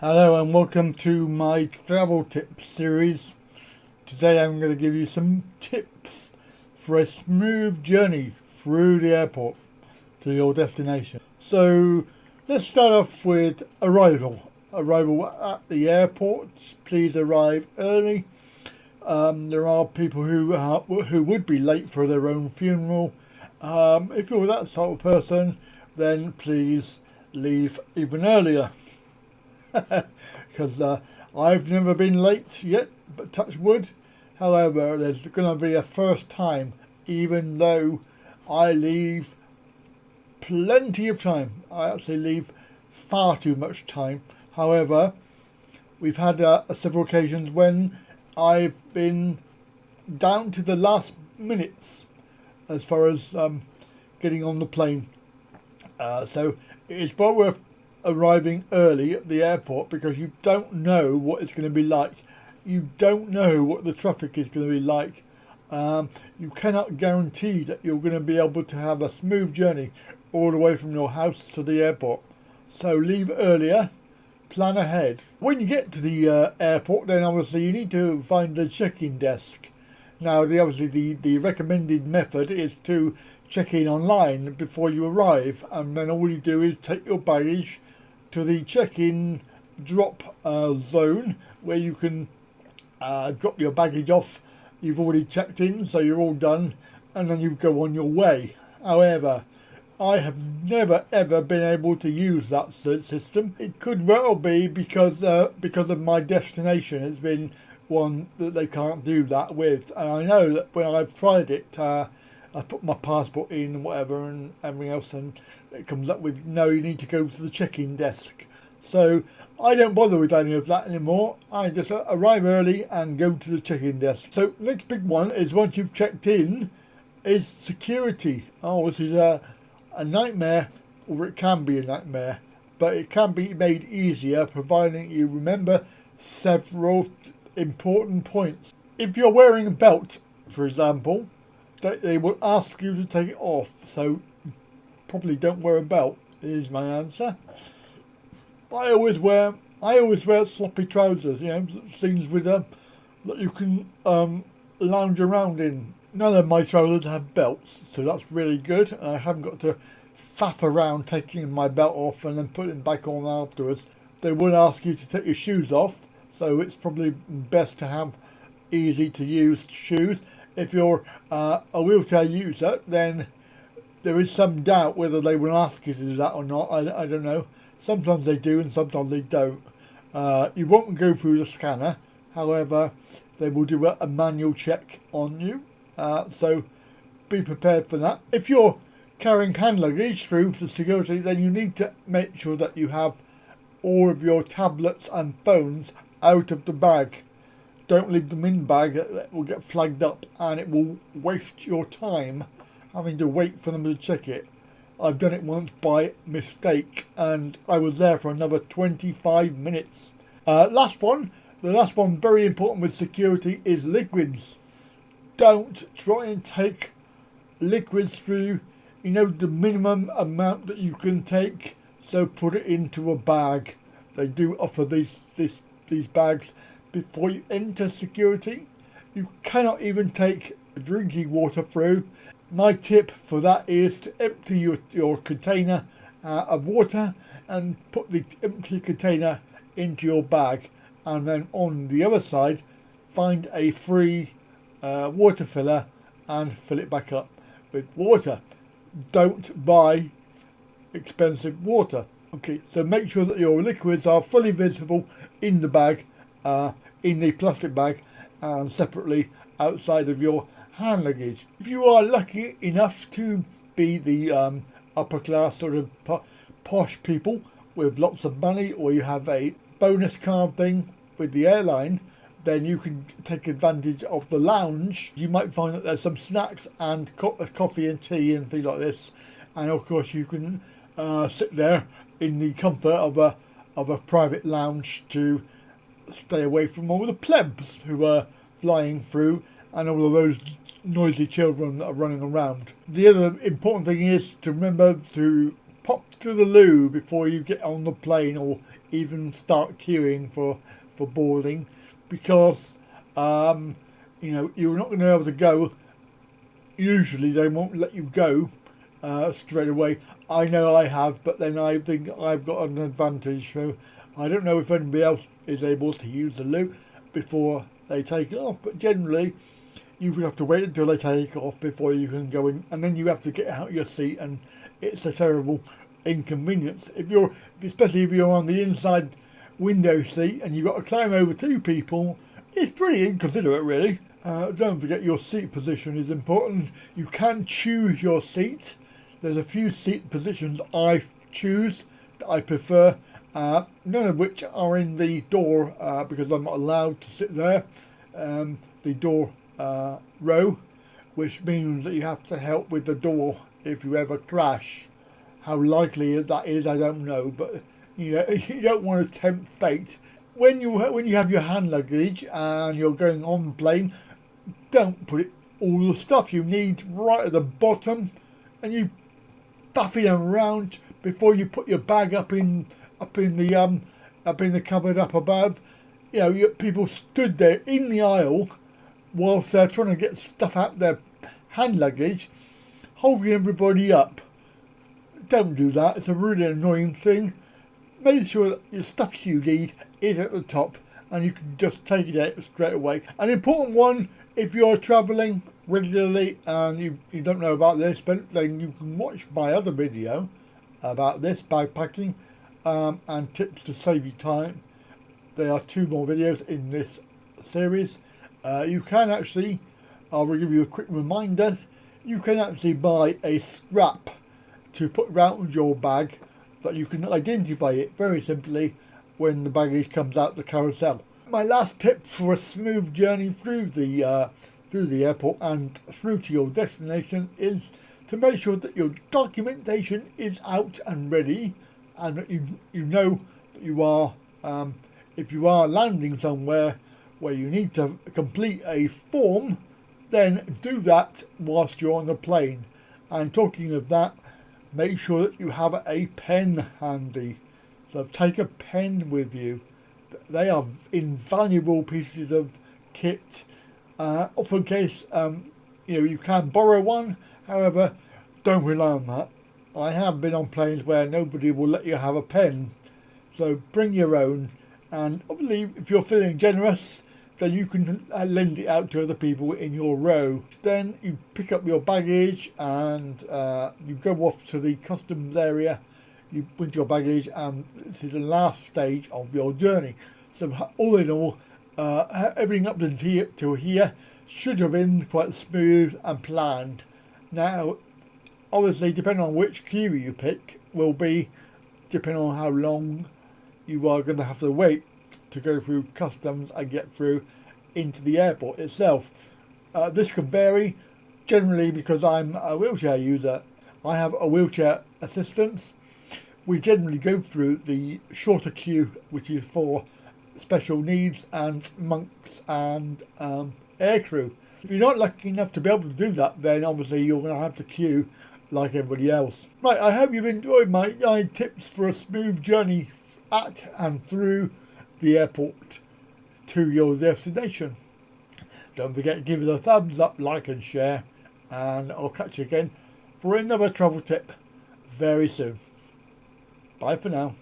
Hello and welcome to my travel tips series. Today I'm going to give you some tips for a smooth journey through the airport to your destination. So let's start off with arrival. Arrival at the airport. Please arrive early. There are people who would be late for their own funeral. If you're that sort of person, then please leave even earlier. Because I've never been late yet, but touch wood. However, there's going to be a first time, even though I leave plenty of time. I actually leave far too much time. However, we've had several occasions when I've been down to the last minutes as far as getting on the plane. So it's well worth arriving early at the airport, because you don't know what it's going to be like. You don't know what the traffic is going to be like. You cannot guarantee that you're going to be able to have a smooth journey all the way from your house to the airport. So leave earlier, plan ahead. When you get to the airport, then obviously you need to find the check-in desk. Now, the recommended method is to check in online before you arrive, and then all you do is take your baggage to the check-in drop zone, where you can drop your baggage off. You've already checked in, so you're all done, and then you go on your way. However, I have never ever been able to use that system. It could well be because of my destination has been one that they can't do that with, and I know that when I've tried it, I put my passport in and whatever and everything else, and it comes up with, no, you need to go to the check-in desk. So I don't bother with any of that anymore. I just arrive early and go to the check-in desk. So next big one is, once you've checked in, is security. Oh, this is a nightmare, or it can be a nightmare, but it can be made easier providing you remember several important points. If you're wearing a belt, for example, they will ask you to take it off, so probably don't wear a belt is my answer. I always wear sloppy trousers, things with that you can lounge around in. None of my trousers have belts, so that's really good, and I haven't got to faff around taking my belt off and then putting it back on afterwards. They would ask you to take your shoes off, so it's probably best to have easy to use shoes. If you're a wheelchair user, then there is some doubt whether they will ask you to do that or not. I don't know. Sometimes they do and sometimes they don't. You won't go through the scanner. However, they will do a manual check on you. So be prepared for that. If you're carrying hand luggage through the security, then you need to make sure that you have all of your tablets and phones out of the bag. Don't leave them in the bag. It will get flagged up and it will waste your time having to wait for them to check it. I've done it once by mistake and I was there for another 25 minutes. The last one, very important with security, is liquids. Don't try and take liquids through, the minimum amount that you can take, so put it into a bag. They do offer these bags before you enter security. You cannot even take drinking water through. My tip for that is to empty your container of water and put the empty container into your bag, and then on the other side find a free water filler and fill it back up with water. Don't buy expensive water. Okay, so make sure that your liquids are fully visible in the bag, in the plastic bag, and separately outside of your hand luggage. If you are lucky enough to be the upper class sort of posh people with lots of money, or you have a bonus card thing with the airline, then you can take advantage of the lounge. You might find that there's some snacks and coffee and tea and things like this, and of course you can sit there in the comfort of a private lounge to stay away from all the plebs who are flying through and all of those noisy children that are running around. The other important thing is to remember to pop to the loo before you get on the plane or even start queuing for boarding, because you're not going to be able to go. Usually they won't let you go straight away. I know I have, but then I think I've got an advantage. So I don't know if anybody else is able to use the loo before they take it off, but generally you would have to wait until they take off before you can go in, and then you have to get out of your seat, and it's a terrible inconvenience. Especially if you're on the inside window seat and you've got to climb over two people, it's pretty inconsiderate, really. Don't forget your seat position is important. You can choose your seat. There's a few seat positions I choose that I prefer, none of which are in the door because I'm not allowed to sit there. The door row, which means that you have to help with the door if you ever crash. How likely that is, I don't know, but you don't want to tempt fate. When you have your hand luggage and you're going on the plane, don't put all the stuff you need right at the bottom, and you buffy them around before you put your bag up in the cupboard up above. People stood there in the aisle whilst they're trying to get stuff out their hand luggage, holding everybody up. Don't do that. It's a really annoying thing. Make sure that your stuff you need is at the top and you can just take it out straight away. An important one, if you're travelling regularly and you don't know about this, but then you can watch my other video about this, backpacking and tips to save you time. There are 2 more videos in this series. You can actually, I'll give you a quick reminder, you can actually buy a strap to put around your bag that you can identify it very simply when the baggage comes out the carousel. My last tip for a smooth journey through the airport and through to your destination is to make sure that your documentation is out and ready, and that you know that you are, if you are landing somewhere where you need to complete a form, then do that whilst you're on the plane. And talking of that, make sure that you have a pen handy. So take a pen with you. They are invaluable pieces of kit. Often in case you can borrow one, however, don't rely on that. I have been on planes where nobody will let you have a pen, so bring your own. And obviously, if you're feeling generous, then you can lend it out to other people in your row. Then you pick up your baggage and you go off to the customs area with your baggage, and this is the last stage of your journey. So all in all, everything up until here should have been quite smooth and planned. Now, obviously, depending on which queue you pick, will be depending on how long you are going to have to wait to go through customs and get through into the airport itself. This can vary. Generally, because I'm a wheelchair user, I have a wheelchair assistance. We generally go through the shorter queue, which is for special needs and monks and aircrew. If you're not lucky enough to be able to do that, then obviously you're going to have to queue like everybody else. Right, I hope you've enjoyed my 9 tips for a smooth journey at and through the airport to your destination. Don't forget to give it a thumbs up, like and share, and I'll catch you again for another travel tip very soon. Bye for now.